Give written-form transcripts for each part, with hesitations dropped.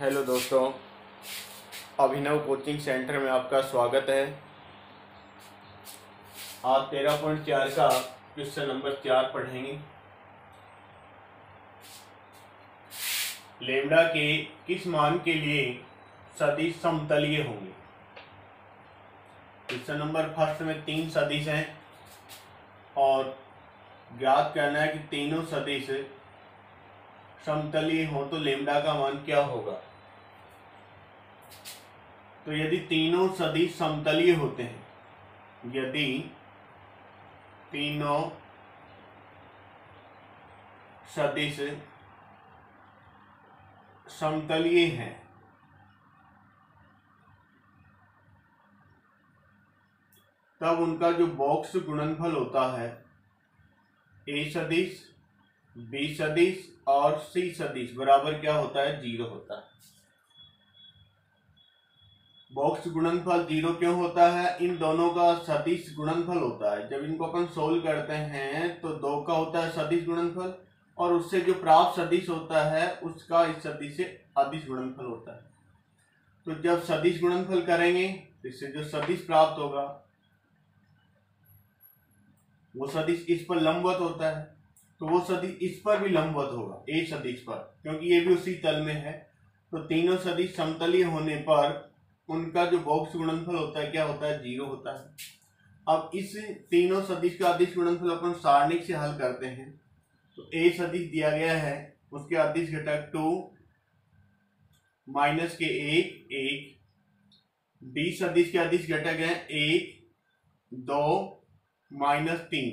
Hello दोस्तों, अभिनव coaching centre में आपका स्वागत है। आज 13.4 का क्वेश्चन नंबर 4 पढ़ेंगे। लेम्डा के किस मान के लिए सदिश समतलीय होंगे। क्वेश्चन नंबर फर्स्ट में 3 सदिश हैं और ज्ञात करना है कि तीनों सदिश समतलीय हो तो लेम्डा का मान क्या होगा। तो यदि तीनों सदिश समतलीय होते हैं, यदि तीनों सदिश समतलीय हैं तब उनका जो बॉक्स गुणनफल होता है ए सदिश, बी सदिश और सी सदिश बराबर क्या होता है, 0 होता है। बॉक्स गुणनफल 0 क्यों होता है? इन दोनों का सदिश गुणनफल होता है। जब इनको अपन सोल्व करते हैं तो 2 का होता है सदिश गुणनफल और उससे जो प्राप्त सदिश होता है उसका इस सदिश से अदिश गुणनफल होता है। तो जब सदिश गुणनफल करेंगे तो इससे जो सदिश प्राप्त होगा वो सदिश इस पर लंबवत होता है, तो वो सदिश इस पर भी लंबवत होगा, ए सदिश पर, क्योंकि ये भी उसी तल में है। तो तीनों सदिश समतलीय होने पर उनका जो बॉक्स गुणनफल होता है क्या होता है, 0 होता है। अब इस तीनों सदिश का अदिश गुणनफल अपन सारणिक से हल करते हैं। तो ए सदिश दिया गया है, उसके अदिश घटक 2 माइनस के 1 1, बी सदिश के अदिश घटक है 1 2 माइनस 3,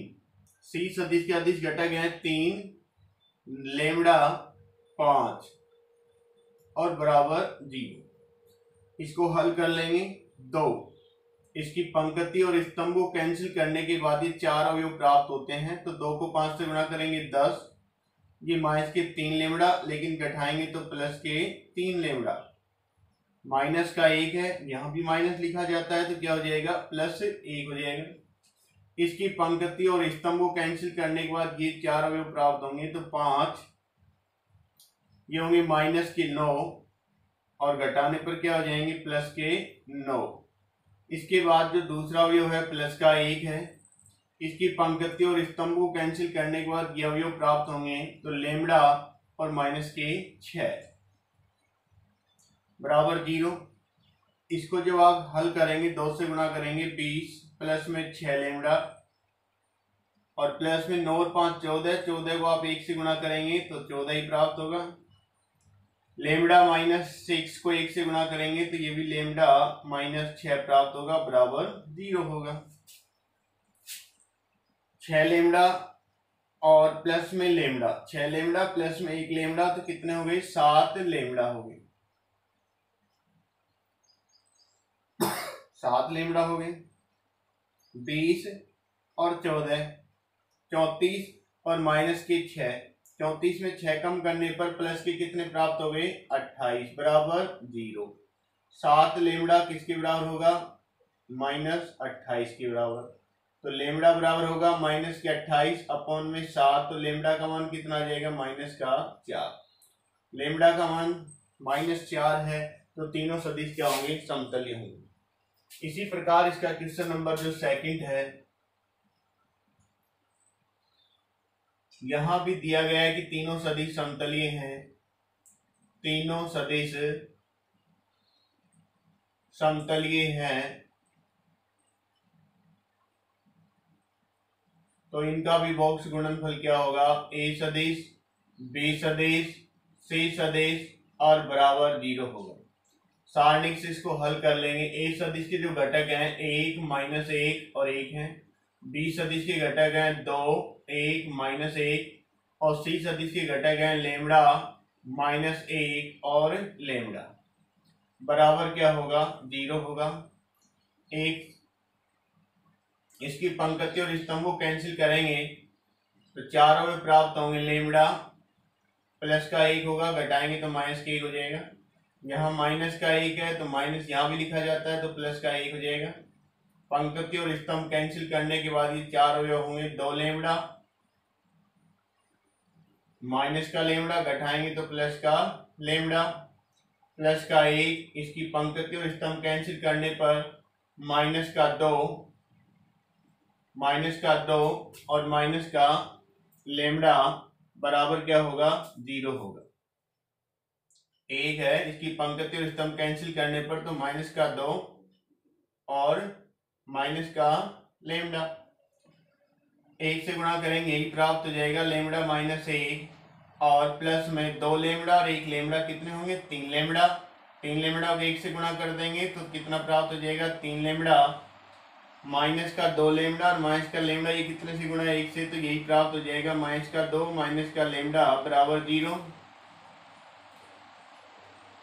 सी सदिश के अदिश घटक है 3 लेम्डा 5 और बराबर 0। इसको हल कर लेंगे 2। इसकी पंक्ति और स्तंभ को कैंसिल करने के बाद ये 4 अवयव प्राप्त होते हैं। तो 2 को 5 से गुणा करेंगे 10, ये माइनस के 3 लेम्डा, लेकिन घटाएंगे तो प्लस के 3 लेम्डा। माइनस का 1 है, यहां भी माइनस लिखा जाता है तो क्या हो जाएगा, प्लस 1 हो जाएगा। इसकी पंक्ति और स्तंभ को कैंसिल करने के बाद ये 4 अवयव प्राप्त होंगे। तो 5, ये होंगे माइनस के 9 और घटाने पर क्या हो जाएंगे, प्लस के 9। इसके बाद जो दूसरा अवयव है प्लस का 1 है, इसकी पंक्ति और स्तंभ को कैंसिल करने के बाद ये अवयव प्राप्त होंगे। तो लेम्डा और माइनस के 6 बराबर 0। इसको जब आप हल करेंगे 2 से गुणा करेंगे 20, प्लस में 6 लेम्डा और प्लस में 9 और 5 14, 14 को आप 1 से गुणा करेंगे तो 14 ही प्राप्त होगा। लेम्डा माइनस 6 को 1 से गुणा करेंगे तो ये भी लेम्डा माइनस 6 प्राप्त होगा, बराबर 0 होगा। 6 लेम्डा और प्लस में लेम्डा, 6 लेम्डा प्लस में 1 लेम्डा, तो कितने हो गए, 7 लेम्डा हो गए। 7 लेम्डा हो गए। 20 और 14 34 और माइनस के 6, 34 में 6 कम करने पर प्लस के कितने प्राप्त हो गए, 28 बराबर 0। 7 लेम्डा किसके बराबर होगा, माइनस 28 के बराबर। तो लेम्डा बराबर होगा माइनस के 28 अपॉन में 7, तो लेम्डा का मान कितना आ जाएगा, माइनस का 4। लेम्डा का मान माइनस 4 है तो तीनों सदिश क्या होंगे, समतलीय होंगे। इसी प्रकार इसका क्वेश्चन नंबर जो सेकंड है, यहां भी दिया गया है कि तीनों सदिश समतलीय हैं। तीनों सदिश समतलीय हैं तो इनका भी बॉक्स गुणनफल क्या होगा, ए सदिश, बी सदिश, सी सदिश और बराबर 0 होगा। सारणिक से इसको हल कर लेंगे। ए सदिश के जो घटक हैं 1 माइनस 1 और 1 हैं, बी सदिश के घटक हैं 2 1 माइनस 1 और सी सदिश के घटक हैं लेम्डा माइनस 1 और लेम्डा, बराबर क्या होगा, 0 होगा। 1 इसकी पंक्ति और स्तंभ को कैंसिल करेंगे तो 4 अवयव प्राप्त होंगे। लेम्डा प्लस का 1 होगा, घटाएंगे तो माइनस का 1 हो जाएगा। यहाँ माइनस का 1 है तो माइनस यहाँ भी लिखा जाता है तो प्लस का 1 हो जाएगा। पंक्ति और स्तंभ कैंसिल करने के बाद ये 4 अवयव होंगे। 2 लेम्डा माइनस का लेम्डा, घटाएंगे तो प्लस का लेम्डा। प्लस का 1, इसकी पंक्ति और स्तंभ कैंसिल करने पर माइनस का 2 और माइनस का लेमडा बराबर क्या होगा, 0 होगा। 1 है, इसकी पंक्ति और स्तंभ कैंसिल करने पर तो माइनस का 2 और माइनस का लेमडा, 1 से गुणा करेंगे यही प्राप्त हो जाएगा लेमडा माइनस 1 और प्लस में 2 लेमडा और 1 लेमडा, कितने होंगे 3 लेमडा। 3 लेमडा को 1 से गुणा कर देंगे तो कितना प्राप्त हो जाएगा 3 लेमडा माइनस का 2 लेमडा और माइनस का लेमडा, ये कितने से गुणा 1 से, तो यही प्राप्त हो जाएगा माइनस का 2 माइनस का लेमडा बराबर 0।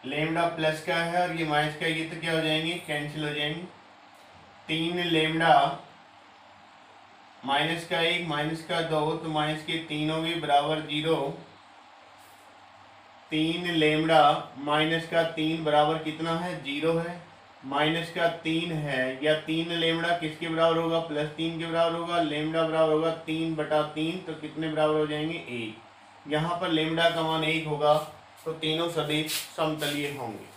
लेमडा प्लस का है और ये माइनस का, ये तो क्या हो जाएंगे, कैंसिल हो जाएंगे। 3 लेमडा माइनस का 1 माइनस का 2 तो माइनस के 3 हो गए बराबर 0। 3 लेमडा माइनस का 3 बराबर कितना है, 0 है। माइनस का 3 है या 3 लेमडा किसके बराबर होगा, प्लस 3 के बराबर होगा। लेमडा बराबर होगा 3/3, तो कितने बराबर हो जाएंगे, 1। यहाँ पर लेमडा का मान 1 होगा तो तीनों सदिश समतलीय होंगे।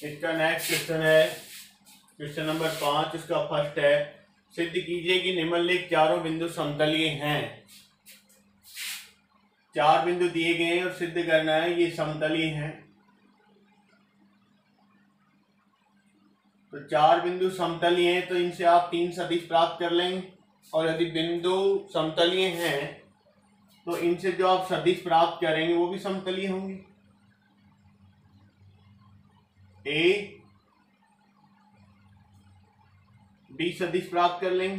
इसका नेक्स्ट क्वेश्चन है क्वेश्चन नंबर 5, इसका फर्स्ट है, सिद्ध कीजिए कि निम्नलिखित चारों बिंदु समतलीय हैं। 4 बिंदु दिए गए हैं और सिद्ध करना है ये समतलीय हैं। तो 4 बिंदु समतलीय हैं तो इनसे आप 3 सदिश प्राप्त कर लेंगे और यदि बिंदु समतलीय हैं तो इनसे जो आप सदिश प्राप्त करेंगे वो भी समतलीय होंगे। ए बी सदिश प्राप्त कर लेंगे।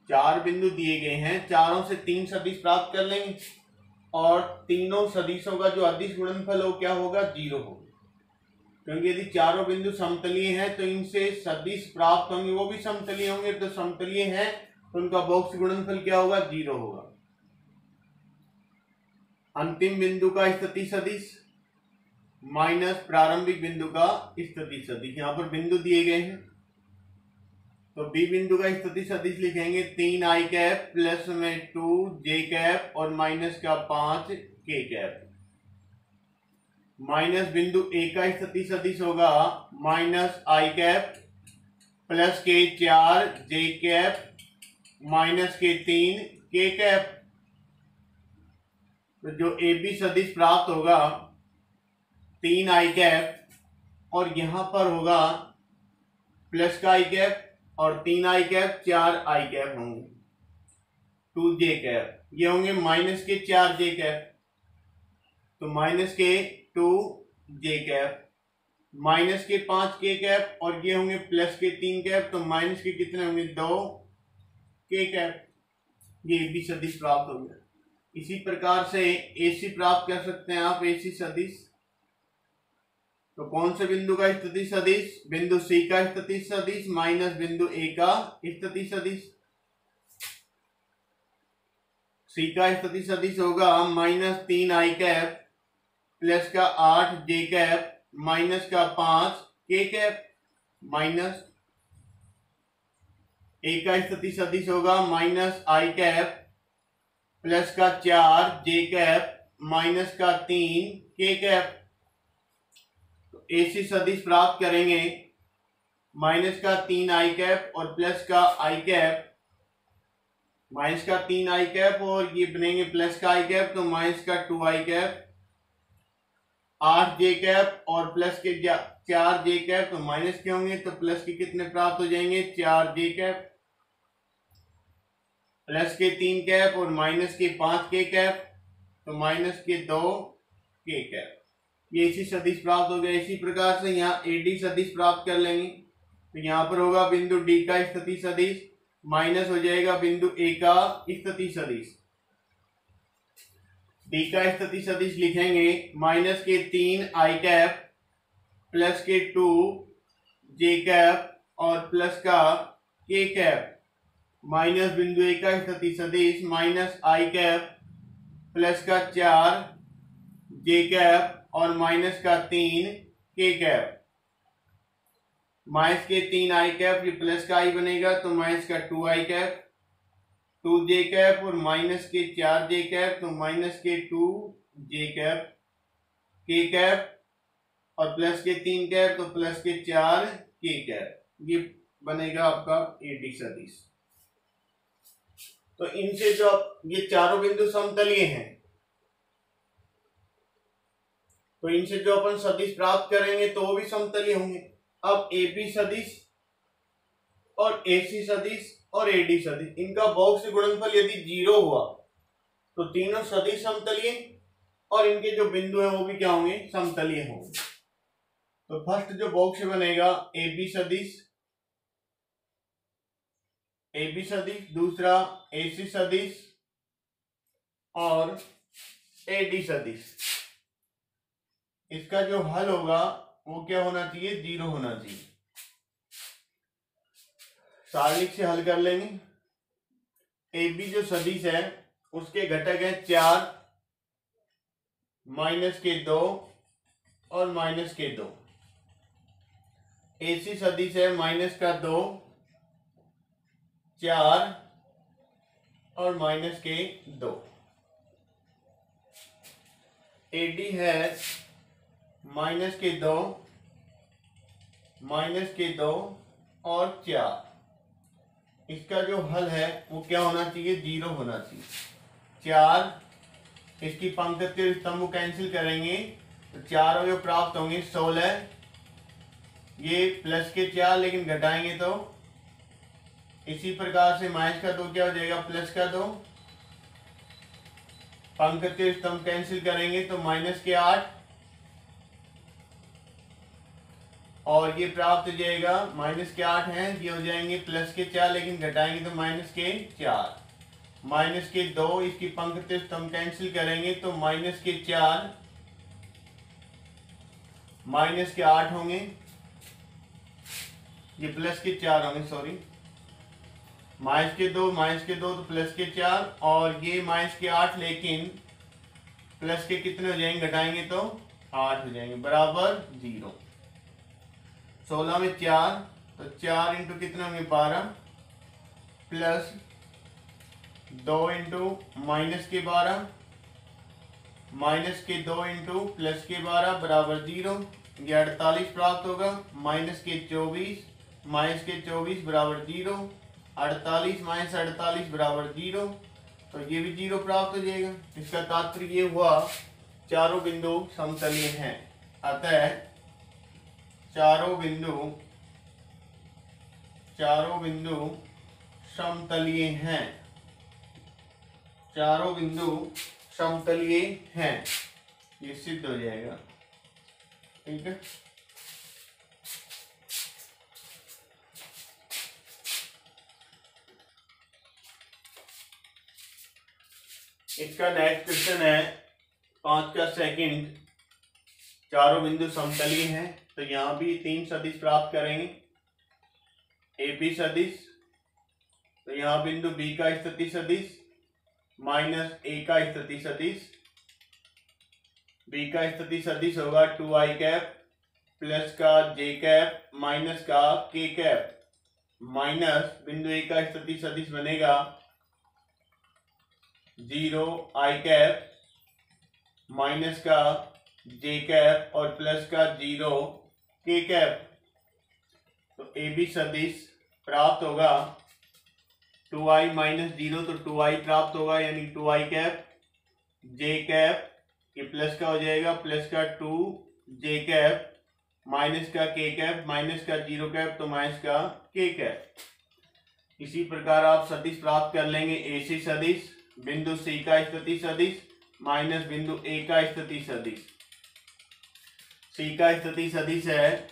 4 बिंदु दिए गए हैं, चारों से 3 सदिश प्राप्त कर लेंगे और तीनों सदिशों का जो अदिश गुणनफल हो क्या होगा, 0 होगा। क्योंकि यदि चारों बिंदु समतलीय हैं तो इनसे सदिश प्राप्त होंगे वो भी समतलीय होंगे, तो समतलीय हैं तो उनका बॉक्स गुणनफल क्या होगा, 0 होगा। अंतिम बिंदु का स्थिति सदिश माइनस प्रारंभिक बिंदु का स्थिति सदिश। यहाँ पर बिंदु दिए गए हैं तो बी बिंदु का स्थिति सदिश लिखेंगे 3i कैप प्लस में 2j कैप और माइनस का 5k कैप। माइनस बिंदु ए का स्थिति सदिश होगा माइनस i कैप प्लस के 4j कैप माइनस के 3k कैप। तो जो ए बी सदिश प्राप्त होगा 3i कैप और यहां पर होगा प्लस का i कैप और 3i कैप 4i कैप होंगे, 2j कैप, ये होंगे माइनस के 4j कैप, तो माइनस के 2j कैप, माइनस के 5k कैप और ये होंगे प्लस के 3 कैप, तो माइनस के कितने होंगे, 2k कैप। ये भी सदिश प्राप्त हो गया। इसी प्रकार से AC प्राप्त कर सकते हैं आप, AC सदिश। तो कौन से बिंदु का स्थिति सदिश, बिंदु C का स्थिति सदिश माइनस बिंदु A का स्थिति सदिश। C का स्थिति सदिश होगा माइनस 3i कैप प्लस का 8j कैप माइनस का 5k कैप। माइनस A का स्थिति सदिश होगा माइनस i कैप प्लस का 4j कैप माइनस का 3k कैप। AC सदिश प्राप्त करेंगे माइनस का 3i कैप और प्लस का i कैप, माइनस का 3i कैप और ये बनेंगे प्लस का i कैप, तो माइनस का 2i कैप, 8j कैप और प्लस के 4j कैप, तो माइनस के होंगे तो प्लस के कितने प्राप्त हो जाएंगे, 4j कैप, प्लस के 3 कैप और माइनस के 5k कैप, तो माइनस के 2k कैप। ये इसी सदिश प्राप्त हो गया। इसी प्रकार से यहाँ AD सदिश प्राप्त कर लेंगे तो यहाँ पर होगा बिंदु D का स्थिति सदिश माइनस हो जाएगा बिंदु A का स्थिति सदिश। D का स्थिति सदिश लिखेंगे माइनस के 3i कैप प्लस के 2j कैप और प्लस का k कैप, माइनस बिंदु A का स्थिति सदिश माइनस i कैप प्लस का 4j कैप और माइनस का 3k कैप। माइनस के 3 आई कैप, ये प्लस का आई बनेगा तो माइनस का 2 आई कैप, 2 जे कैप, और माइनस के 4 जे कैप तो माइनस के 2 जे कैप के कैप, और प्लस के 3 कैप तो प्लस के 4 के कैप। ये बनेगा आपका एडी सदिश। तो इनसे जो ये चारों बिंदु समतलीय हैं, तो इनसे जो अपन सदिश प्राप्त करेंगे तो वो भी समतलीय होंगे। अब एबी सदिश और एसी सदिश और एडी सदिश, इनका बहुत से गुणनफल यदि 0 हुआ तो तीनों सदिश समतलीय और इनके जो बिंदु हैं वो भी क्या होंगे, समतलीय होंगे। तो फर्स्ट जो बॉक्स बनेगा एबी सदिश, एबी सदिश, दूसरा एसी सदिश और एडी सदिश। इसका जो हल होगा वो क्या होना चाहिए, 0 होना चाहिए। सारणिक से हल कर लेंगे। एबी जो सदिश है उसके घटक है 4, माइनस के 2 और माइनस के 2। एसी सदिश है माइनस का 2, 4 और माइनस के 2। एडी है माइनस के 2, माइनस के 2 और 4। इसका जो हल है वो क्या होना चाहिए, 0 होना चाहिए। 4, इसकी पंक्ति स्तंभ कैंसिल करेंगे तो 4 अवयव प्राप्त होंगे, 16। ये प्लस के 4 लेकिन घटाएंगे तो इसी प्रकार से माइनस का 2 क्या हो जाएगा, प्लस का 2। पंक्ति स्तंभ कैंसिल करेंगे तो माइनस के 8, और ये प्राप्त हो जाएगा माइनस के 8 हैं, ये हो जाएंगे प्लस के 4 लेकिन घटाएंगे तो माइनस के 4। माइनस के 2, इसकी पंक्ति स्तंभ कैंसिल करेंगे तो माइनस के 4, माइनस के 8 होंगे, ये प्लस के 4 होंगे, सॉरी। माइनस के 2 तो प्लस के 4, और ये माइनस के 8 लेकिन प्लस के कितने हो जाएंगे, घटाएंगे तो 8 हो जाएंगे, बराबर 0। 16 में 4 तो 4 इंटू कितने होंगे, 12, प्लस 2 इंटू माइनस के 12, माइनस के 2 इंटू प्लस के 12 बराबर 0। ये 48 प्राप्त होगा। माइनस के 24, माइनस के 24 बराबर 0। 48 माइनस 48 बराबर 0, तो ये भी 0 प्राप्त हो जाएगा। इसका तात्पर्य ये हुआ चारों बिंदु समतलीय हैं। अतः चारों बिंदु समतलीय हैं, चारों बिंदु समतलीय हैं, ये सिद्ध हो जाएगा। ठीक है। इसका नेक्स्ट क्वेश्चन है 5 का सेकंड। चारों बिंदु समतलीय हैं तो यहां भी 3 सदिश प्राप्त करेंगे। एबी सदिश, तो यहां बिंदु बी का स्थिति सदिश माइनस ए का स्थिति सदिश। बी का स्थिति सदिश होगा 2i कैप प्लस का जे कैप माइनस का के कैप, माइनस बिंदु ए का स्थिति सदिश बनेगा 0i कैप माइनस का जे कैप और प्लस का 0 के कैप। तो ए बी सदिश प्राप्त होगा 2i माइनस 0 तो 2i प्राप्त होगा, यानी 2i कैप, जे कैप ये प्लस का हो जाएगा, प्लस का 2 जे कैप माइनस का के कैप माइनस का 0 कैप तो माइनस का के कैप। इसी प्रकार आप सदिश प्राप्त कर लेंगे। एसी सदिश, बिंदु सी का स्थिति सदिश माइनस बिंदु ए का स्थिति सदिश। सी का स्थिति सदिश है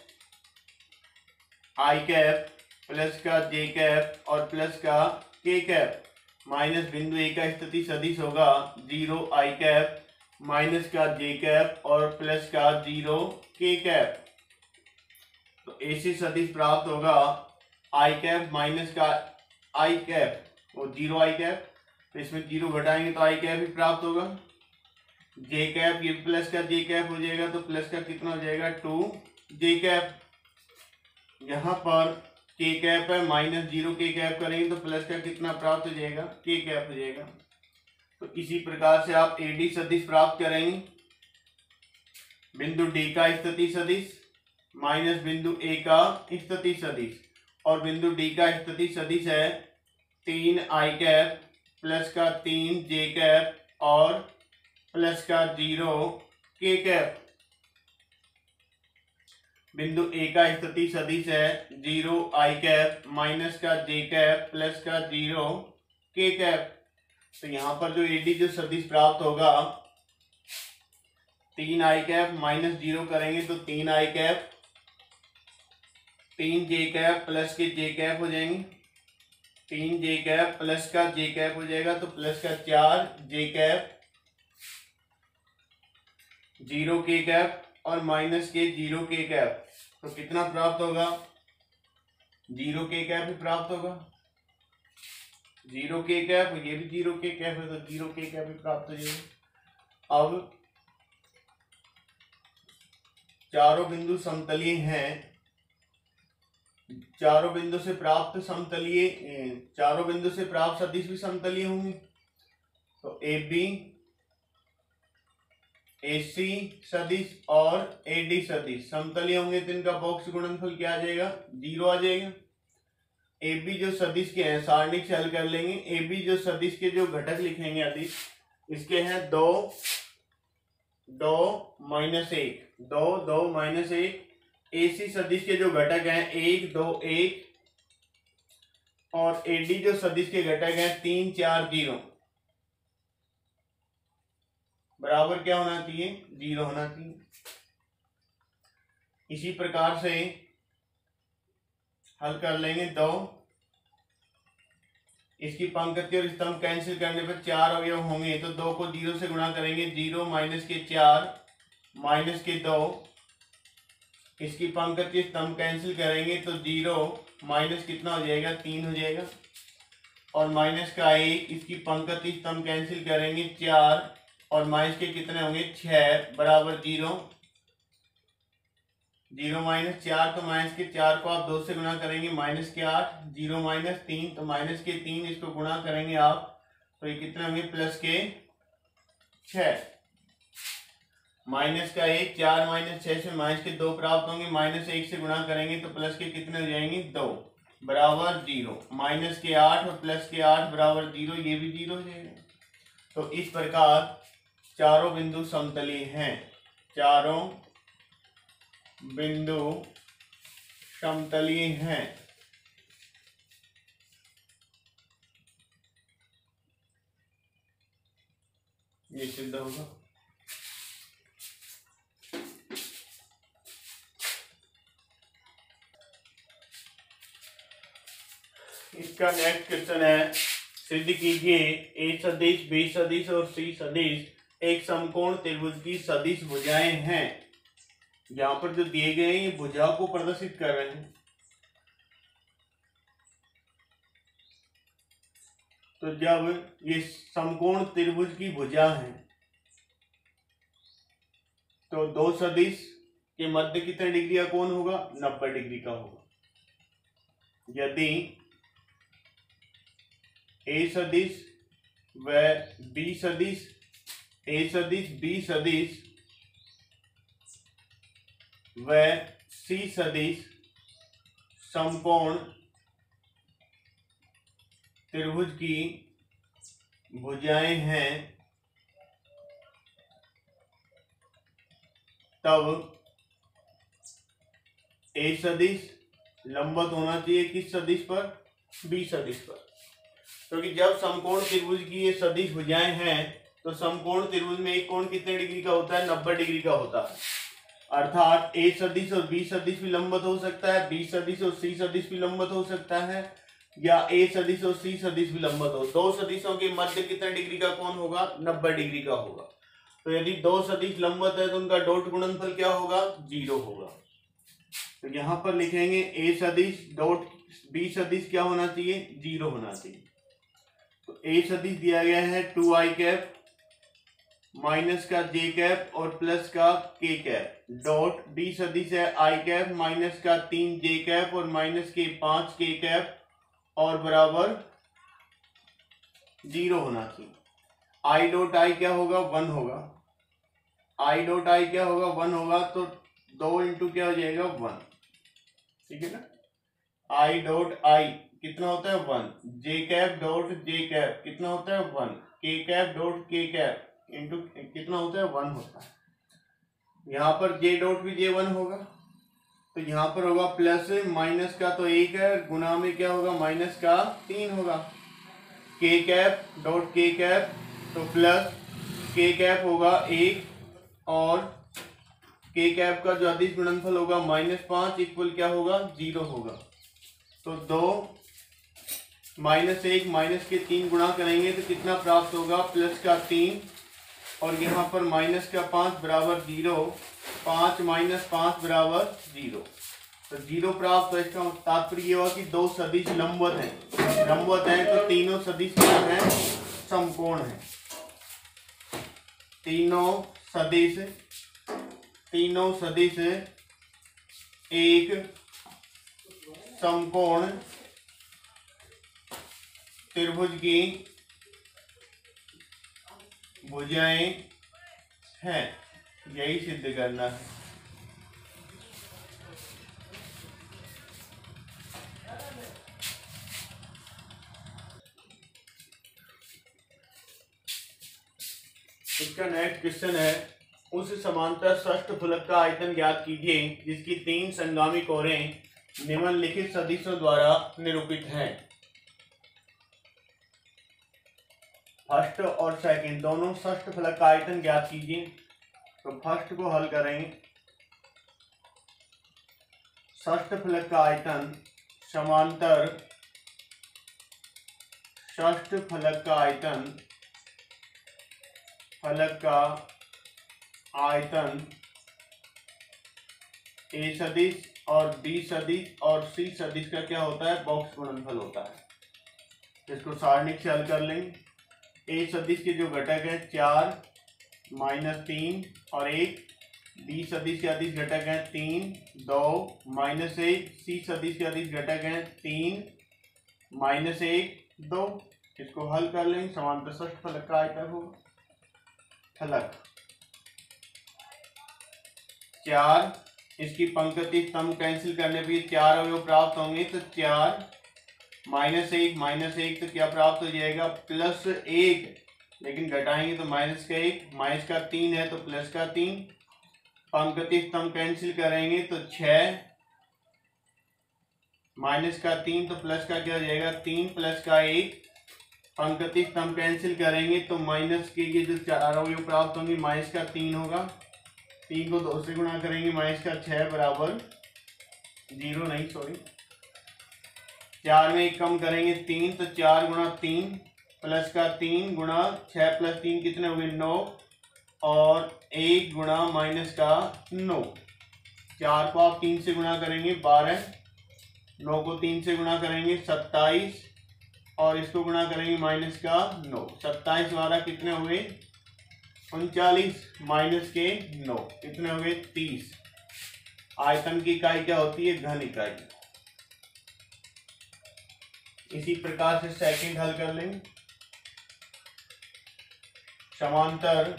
आई कैप प्लस का जे कैप और प्लस का के कैप, माइनस बिंदु ए का स्थिति सदिश होगा 0i कैप माइनस का जे कैप और प्लस का 0 के कैप। तो एसी सदिश प्राप्त होगा आई कैप माइनस का आई कैप और 0i कैप, तो इसमें 0 घटाएंगे तो आई कैप ही प्राप्त होगा। जे कैप ये प्लस का जे कैप हो जाएगा तो प्लस का कितना हो जाएगा 2 जे कैप। यहाँ पर के कैप है, माइनस 0 के कैप करेंगे तो प्लस का कितना प्राप्त हो जाएगा, के कैप हो जाएगा। तो इसी प्रकार से आप एडी सदिश प्राप्त करेंगे। बिंदु डी का स्थिति सदिश माइनस बिंदु ए का स्थिति सदिश, और बिंदु डी का स्थिति सदिश है 3 आई कैप प्लस का 3 जे कैप और प्लस का 0 के कैप। बिंदु ए का स्थिति सदिश है 0 आई कैप माइनस का जे कैप प्लस का 0 के कैप। तो यहाँ पर जो एडी जो सदिश प्राप्त होगा 3 आई कैप माइनस 0 करेंगे तो 3 आई कैप, 3 जे कैप प्लस के जे कैप हो जाएंगे, 3 जे कैप प्लस का जे कैप हो जाएगा तो प्लस का 4 जे कैप, 0 के कैप और माइनस के 0 के कैप। तो कितना प्राप्त होगा, 0 के कैप ही प्राप्त होगा, 0 के कैप, ये भी 0 के कैप है तो 0 के कैप ही प्राप्त हो जाएगा। अब चारों बिंदु समतलीय हैं, चारों बिंदु से प्राप्त समतलीय, चारों बिंदु से प्राप्त सदिश भी समतलीय होंगे। तो ए बी, AC सदिश और AD सदिश समतलीय होंगे तो इनका बॉक्स गुणनफल क्या आ जाएगा, 0 आ जाएगा। AB जो सदिश के हैं सारणिक से हल कर लेंगे। AB जो सदिश के जो घटक लिखेंगे अदिश, इसके हैं 2 2 माइनस 1, 2 2 माइनस 1। AC सदिश के जो घटक हैं 1 2 1, और AD जो सदिश के घटक हैं 3 4 0, बराबर क्या होना चाहिए, 0 होना चाहिए। इसी प्रकार से हल कर लेंगे 2, इसकी पंक्ति और स्तंभ कैंसिल करने पर 4 अवयव होंगे तो 2 को 0 से गुणा करेंगे, 0 माइनस के 4 माइनस के 2, इसकी पंक्ति स्तंभ कैंसिल करेंगे तो 0 माइनस कितना हो जाएगा, 3 हो जाएगा, और माइनस का 1, इसकी पंक्ति स्तंभ कैंसिल करेंगे 4 और माइनस के कितने होंगे, 6 बराबर 0, 0 माइनस 4 तो माइनस के 4 को आप 2 से गुणा करेंगे माइनस के 8, 0 माइनस 3 तो माइनस के 3, इसको गुणा करेंगे आप तो ये कितने होंगे, प्लस के 6, माइनस का 1, 4 माइनस 6 से माइनस के 2 प्राप्त होंगे, माइनस 1 से गुणा करेंगे तो प्लस के कितने हो जाएंगे, 2 बराबर 0, माइनस के 8 और प्लस के 8 बराबर 0, ये भी 0 हो जाएगा। तो इस प्रकार चारों बिंदु समतलीय हैं, चारों बिंदु समतलीय हैं। ये सिद्ध होगा। इसका नेक्स्ट क्वेश्चन है, सिद्ध कीजिए ए सदिश, बी सदिश और सी सदिश एक समकोण त्रिभुज की सदिश भुजाएं हैं। यहाँ पर जो दिए गए हैं ये भुजा को प्रदर्शित कर रहे हैं। तो जब ये समकोण त्रिभुज की भुजा है तो दो सदिश के मध्य कितने डिग्री का कोण होगा, 90 डिग्री का होगा। यदि ए सदिश व बी सदिश, ए सदिश बी सदिश व सी सदिश समकोण त्रिभुज की भुजाएं हैं, तब ए सदिश लंबवत होना चाहिए किस सदिश पर, बी सदिश पर। क्योंकि जब समकोण त्रिभुज की ये सदिश भुजाएं हैं तो समकोण त्रिभुज में एक कोण कितने डिग्री का होता है, 90 डिग्री का होता है। अर्थात ए सदिश और बी सदिश भी लंबवत हो सकता है, बी सदिश और सी सदिश भी लंबवत हो सकता है, या ए सदिश और सी सदिश भी लंबवत हो। दो सदिशों के मध्य कितने डिग्री का कोण होगा, 90 डिग्री का होगा। तो यदि दो सदिश लंबवत है तो उनका डॉट गुणनफल क्या होगा, 0 होगा। तो यहाँ पर लिखेंगे ए सदिश डॉट बी सदिश क्या होना चाहिए, 0 होना चाहिए। तो ए सदिश दिया गया है 2i कैप माइनस का जे कैप और प्लस का के कैप डॉट बी सदिश है आई कैप माइनस का 3 जे कैप और माइनस के 5 के कैप और बराबर 0 होना चाहिए। आई डॉट आई क्या होगा 1 होगा, आई डॉट आई क्या होगा 1 होगा, तो 2 इंटू क्या हो जाएगा 1, ठीक है ना। आई डॉट आई कितना होता है 1, जे कैप डॉट जे कैप कितना होता है 1, के कैप डॉट के कैप इंटू कितना होता है 1 होता है। यहाँ पर जे डॉट भी जे 1 होगा, तो यहाँ पर होगा प्लस माइनस का तो 1 है, गुना में क्या होगा माइनस का 3 होगा। के कैप डॉट के कैप तो प्लस के कैप होगा 1 और के कैप का जो अदिश गुणनफल होगा -5 इक्वल क्या होगा 0 होगा। तो 2 -1 माइनस के 3 गुणा करेंगे तो कितना प्राप्त होगा प्लस का 3 और यहाँ पर माइनस का 5 बराबर 0, 5 - 5 बराबर 0, तो 0 प्राप्त। तो इसका तात्पर्य ये हुआ कि दो सदिश लंबवत हैं तो तीनों सदिश क्या हैं समकोण हैं। तीनों सदिश एक समकोण त्रिभुज की भुजाएं हैं, यही सिद्ध करना है। इसका नेक्स्ट क्वेश्चन है, उस समांतर षष्ठफलक का आयतन ज्ञात कीजिए जिसकी 3 संगामी कोरें निम्नलिखित सदिशों द्वारा निरूपित हैं। फर्स्ट और सेकंड दोनों षष्ठफलक का आयतन ज्ञात कीजिए। तो फर्स्ट को हल करेंगे। षष्ठफलक का आयतन समांतर षष्ठफलक का आयतन ए सदिश और बी सदिश और सी सदिश का क्या होता है बॉक्स गुणनफल होता है। इसको सारणिक से हल कर लेंगे। ए सदिश के जो घटक हैं 4 -3 और 1, बी सदिश के अदिश घटक हैं 3 2 -1, सी सदिश के अदिश घटक हैं 3 -1 2। इसको हल कर लेंगे। समांतर षष्ठफलक का आयतन होगा फलक 4, इसकी पंक्ति स्तंभ कैंसिल करने पर 4 अवयव प्राप्त होंगे, तो 4 -1 तो क्या प्राप्त हो जाएगा +1, लेकिन घटाएंगे तो माइनस का 1, माइनस का 3 है तो प्लस का 3, पंक्ति स्तंभ कैंसिल करेंगे तो 6 माइनस का 3 तो प्लस का क्या हो जाएगा 3 प्लस का 1, पंक्ति स्तंभ कैंसिल करेंगे तो माइनस के ये जो 4 अवयव प्राप्त होंगे माइनस का 3 होगा, 3 को 2 से गुणा करेंगे माइनस का 6 बराबर 0 नहीं सॉरी 4 में 1 कम करेंगे 3, तो 4 गुणा 3 प्लस का 3 गुणा 6 + 3 कितने हो गए 9 और 1 गुणा माइनस का 9। 4 को आप 3 से गुणा करेंगे 12, 9 को 3 से गुणा करेंगे 27 और इसको गुणा करेंगे माइनस का 9, 27 12 कितने हो गए 39 माइनस के 9 कितने हो गए 30। आयतन की इकाई क्या होती है घन इकाई। इसी प्रकार से सेकंड हल कर लेंगे। समांतर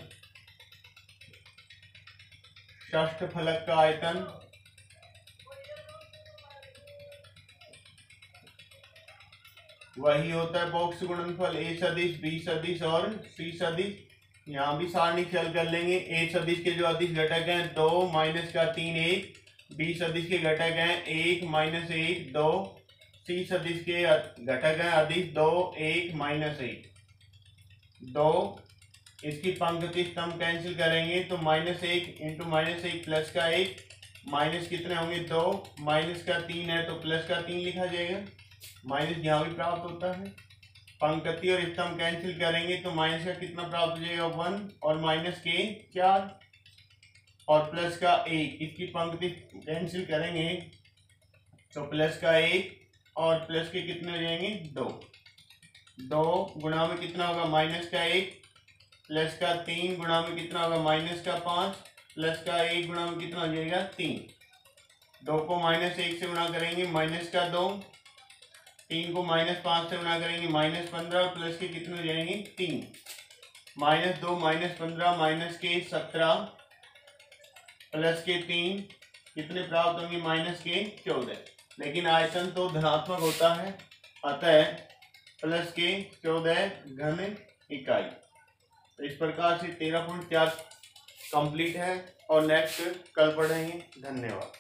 षष्ठफलक का आयतन वही होता है बॉक्स गुणनफल ए सदिश बी सदिश और सी सदिश। यहाँ भी सारणिक हल कर लेंगे। ए सदिश के जो अदिश घटक हैं 2 माइनस का 3 1, बी सदिश के घटक हैं 1 -1 2, सी सदिश के घटक हैं अदिश 2 1 -1 2। इसकी पंक्ति स्तंभ कैंसिल करेंगे तो -1 इंटू -1 प्लस का 1, माइनस कितने होंगे 2, माइनस का 3 है तो प्लस का 3 लिखा जाएगा, माइनस यहाँ भी प्राप्त होता है। पंक्ति और स्तंभ कैंसिल करेंगे तो माइनस का कितना प्राप्त हो जाएगा 1 और माइनस के 4 और प्लस का 1, इसकी पंक्ति कैंसिल करेंगे तो प्लस का 1 और प्लस के कितने हो जाएंगे 2 गुणा में कितना होगा -1 प्लस का 3 गुणा में कितना होगा माइनस का 5 प्लस का 1 गुणा में कितना हो जाएगा 3। 2 को -1 से गुणा करेंगे माइनस का 2, 3 को -5 से गुणा करेंगे -15 प्लस के कितने हो जाएंगे 3। -2 -15 माइनस के 17 प्लस के 3 कितने प्राप्त होंगे माइनस के 14। लेकिन आयतन तो धनात्मक होता है, अतः प्लस के 14 घन इकाई। तो इस प्रकार से 13.4 कंप्लीट है और नेक्स्ट कल पढ़ेंगे। धन्यवाद।